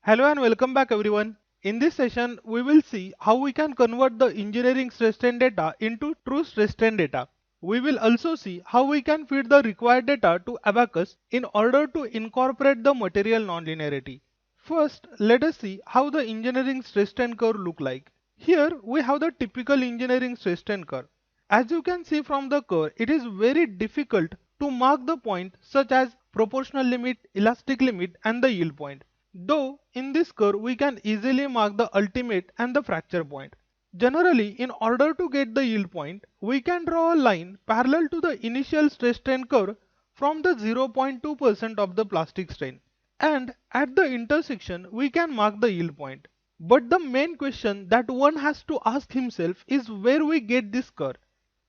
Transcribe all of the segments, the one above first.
Hello and welcome back everyone. In this session, we will see how we can convert the engineering stress strain data into true stress strain data. We will also see how we can feed the required data to Abacus in order to incorporate the material nonlinearity. First, let us see how the engineering stress strain curve look like. Here we have the typical engineering stress strain curve. As you can see from the curve, it is very difficult to mark the point such as proportional limit, elastic limit and the yield point. Though in this curve we can easily mark the ultimate and the fracture point. Generally, in order to get the yield point, we can draw a line parallel to the initial stress strain curve from the 0.2% of the plastic strain. And at the intersection, we can mark the yield point. But the main question that one has to ask himself is where we get this curve.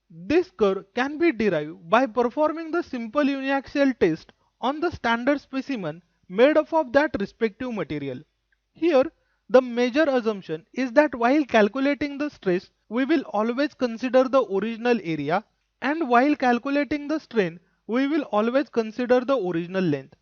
This curve can be derived by performing the simple uniaxial test on the standard specimen made up of that respective material. Here, the major assumption is that while calculating the stress, we will always consider the original area, and while calculating the strain, we will always consider the original length.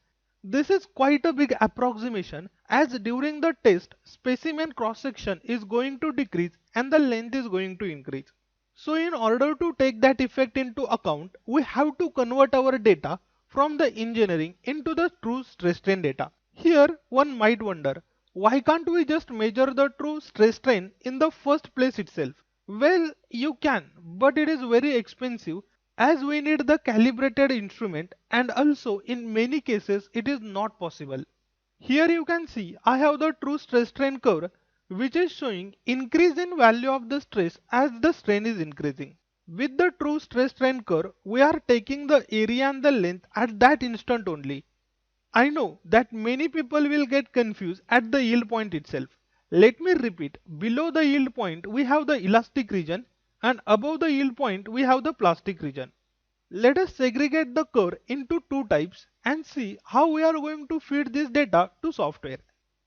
This is quite a big approximation, as during the test, specimen cross section is going to decrease and the length is going to increase. So in order to take that effect into account, we have to convert our data from the engineering into the true stress strain data. Here one might wonder, why can't we just measure the true stress strain in the first place itself? Well, you can, but it is very expensive as we need the calibrated instrument, and also in many cases it is not possible. Here you can see I have the true stress strain curve, which is showing increase in value of the stress as the strain is increasing. With the true stress strain curve, we are taking the area and the length at that instant only. I know that many people will get confused at the yield point itself. Let me repeat, below the yield point we have the elastic region, and above the yield point we have the plastic region. Let us segregate the curve into two types and see how we are going to feed this data to software.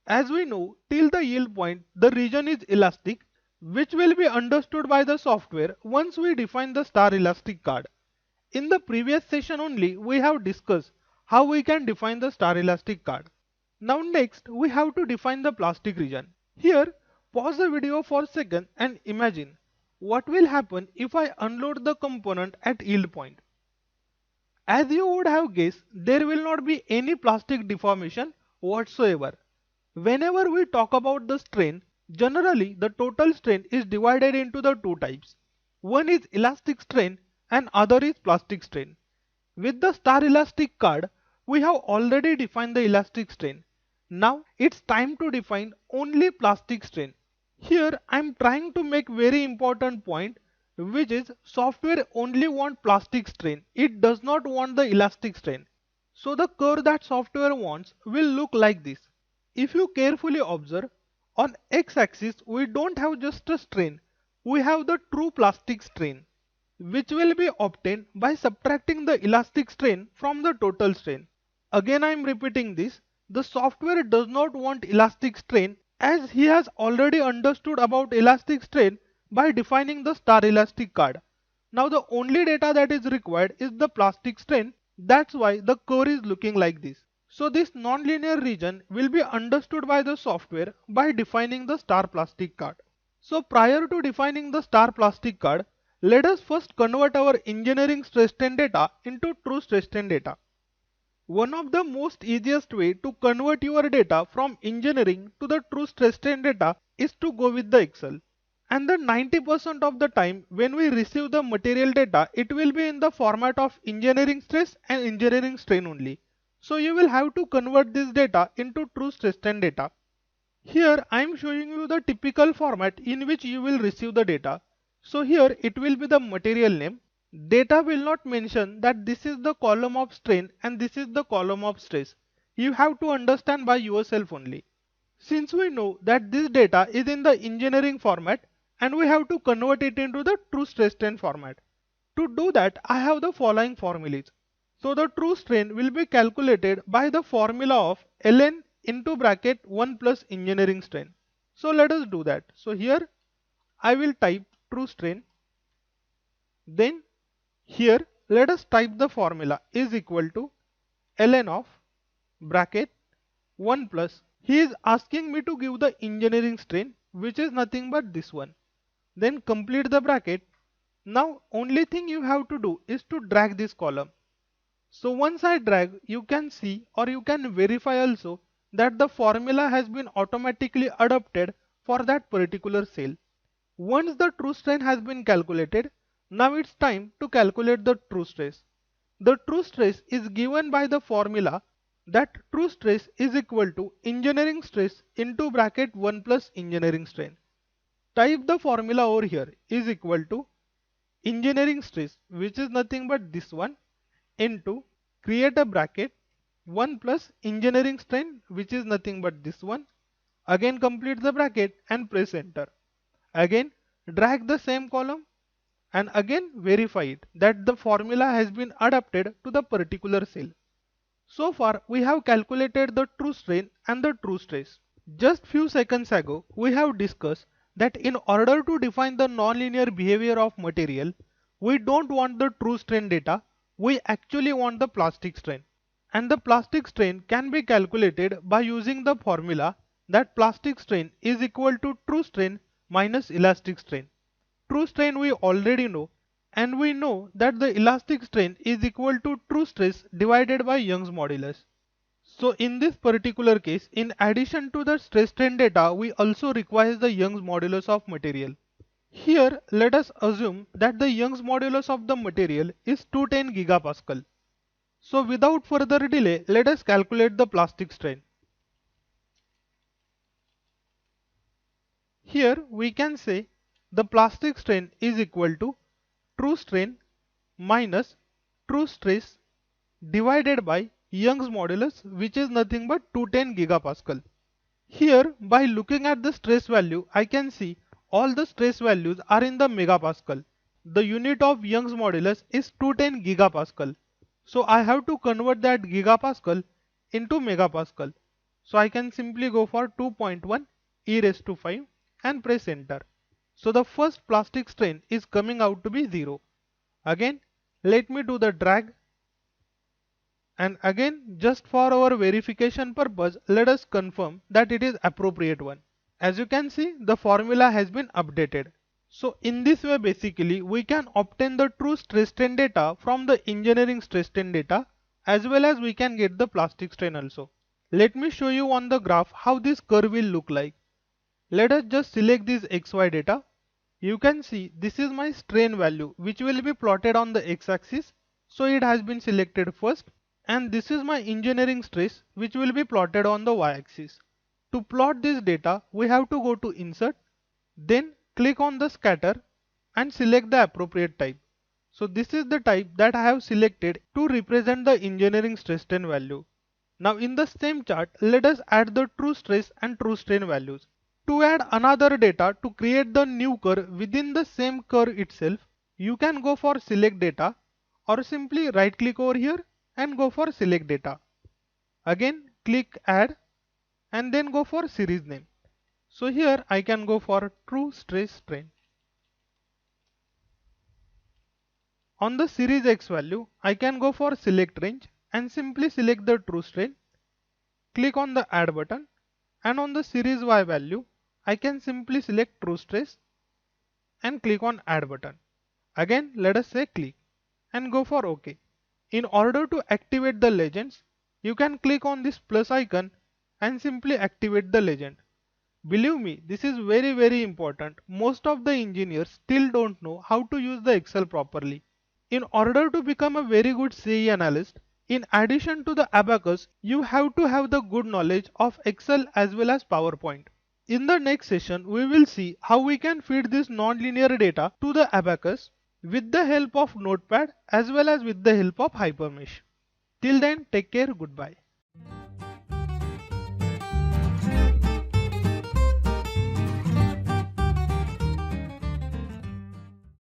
As we know, till the yield point the region is elastic, which will be understood by the software once we define the star elastic card. In the previous session only we have discussed how we can define the star elastic card. Now next we have to define the plastic region. Here, pause the video for a second and imagine what will happen if I unload the component at yield point. As you would have guessed, there will not be any plastic deformation whatsoever. Whenever we talk about the strain, generally the total strain is divided into the two types. One is elastic strain and other is plastic strain. With the star elastic card, we have already defined the elastic strain. Now it's time to define only plastic strain. Here I am trying to make very important point, which is software only want plastic strain. It does not want the elastic strain. So the curve that software wants will look like this. If you carefully observe, on x-axis we don't have just a strain, we have the true plastic strain, which will be obtained by subtracting the elastic strain from the total strain. Again I am repeating this, the software does not want elastic strain as he has already understood about elastic strain by defining the star elastic card. Now the only data that is required is the plastic strain, that's why the curve is looking like this. So this nonlinear region will be understood by the software by defining the star plastic card. So prior to defining the star plastic card, let us first convert our engineering stress strain data into true stress strain data. One of the most easiest way to convert your data from engineering to the true stress strain data is to go with the Excel. And the 90% of the time when we receive the material data, it will be in the format of engineering stress and engineering strain only. So you will have to convert this data into true stress strain data. Here I am showing you the typical format in which you will receive the data. So here it will be the material name. Data will not mention that this is the column of strain and this is the column of stress. You have to understand by yourself only. Since we know that this data is in the engineering format and we have to convert it into the true stress strain format. To do that, I have the following formulas. So the true strain will be calculated by the formula of ln into bracket 1 plus engineering strain. So let us do that. So here I will type true strain. Then here let us type the formula is equal to ln of bracket 1 plus He is asking me to give the engineering strain, which is nothing but this one. Then complete the bracket. Now only thing you have to do is to drag this column. So once I drag, you can see or you can verify also that the formula has been automatically adopted for that particular cell. Once the true strain has been calculated, now it's time to calculate the true stress. The true stress is given by the formula that true stress is equal to engineering stress into bracket 1 plus engineering strain. Type the formula over here is equal to engineering stress, which is nothing but this one, into create a bracket 1 plus engineering strain, which is nothing but this one. Again complete the bracket and press enter. Again drag the same column and again verify it that the formula has been adapted to the particular cell. So far we have calculated the true strain and the true stress. Just few seconds ago we have discussed that in order to define the nonlinear behavior of material, we don't want the true strain data, we actually want the plastic strain. And the plastic strain can be calculated by using the formula that plastic strain is equal to true strain minus elastic strain. True strain we already know, and we know that the elastic strain is equal to true stress divided by Young's modulus. So in this particular case, in addition to the stress strain data, we also require the Young's modulus of material. Here let us assume that the Young's modulus of the material is 210 gigapascal. So without further delay, let us calculate the plastic strain. Here we can say the plastic strain is equal to true strain minus true stress divided by Young's modulus, which is nothing but 210 gigapascal. Here by looking at the stress value, I can see all the stress values are in the megapascal. The unit of Young's modulus is 210 gigapascal. So I have to convert that gigapascal into megapascal. So I can simply go for 2.1 e raised to 5 and press enter. So the first plastic strain is coming out to be 0. Again let me do the drag, and again just for our verification purpose let us confirm that it is appropriate one. As you can see, the formula has been updated. So in this way basically we can obtain the true stress strain data from the engineering stress strain data, as well as we can get the plastic strain also. Let me show you on the graph how this curve will look like. Let us just select this XY data. You can see this is my strain value which will be plotted on the x-axis. So it has been selected first, and this is my engineering stress which will be plotted on the y-axis. To plot this data we have to go to insert, then click on the scatter and select the appropriate type. So this is the type that I have selected to represent the engineering stress strain value. Now in the same chart let us add the true stress and true strain values. To add another data to create the new curve within the same curve itself, you can go for select data or simply right click over here and go for select data. Again click add and then go for series name. So here I can go for true stress strain. On the series X value I can go for select range and simply select the true strain. Click on the add button, and on the series Y value I can simply select true stress and click on add button. Again let us say click and go for OK. In order to activate the legends, you can click on this plus icon and simply activate the legend. Believe me, this is very important. Most of the engineers still don't know how to use the Excel properly. In order to become a very good CAE analyst, in addition to the abacus, you have to have the good knowledge of Excel as well as PowerPoint. In the next session, we will see how we can feed this nonlinear data to the abacus with the help of Notepad as well as with the help of Hypermesh. Till then, take care, goodbye.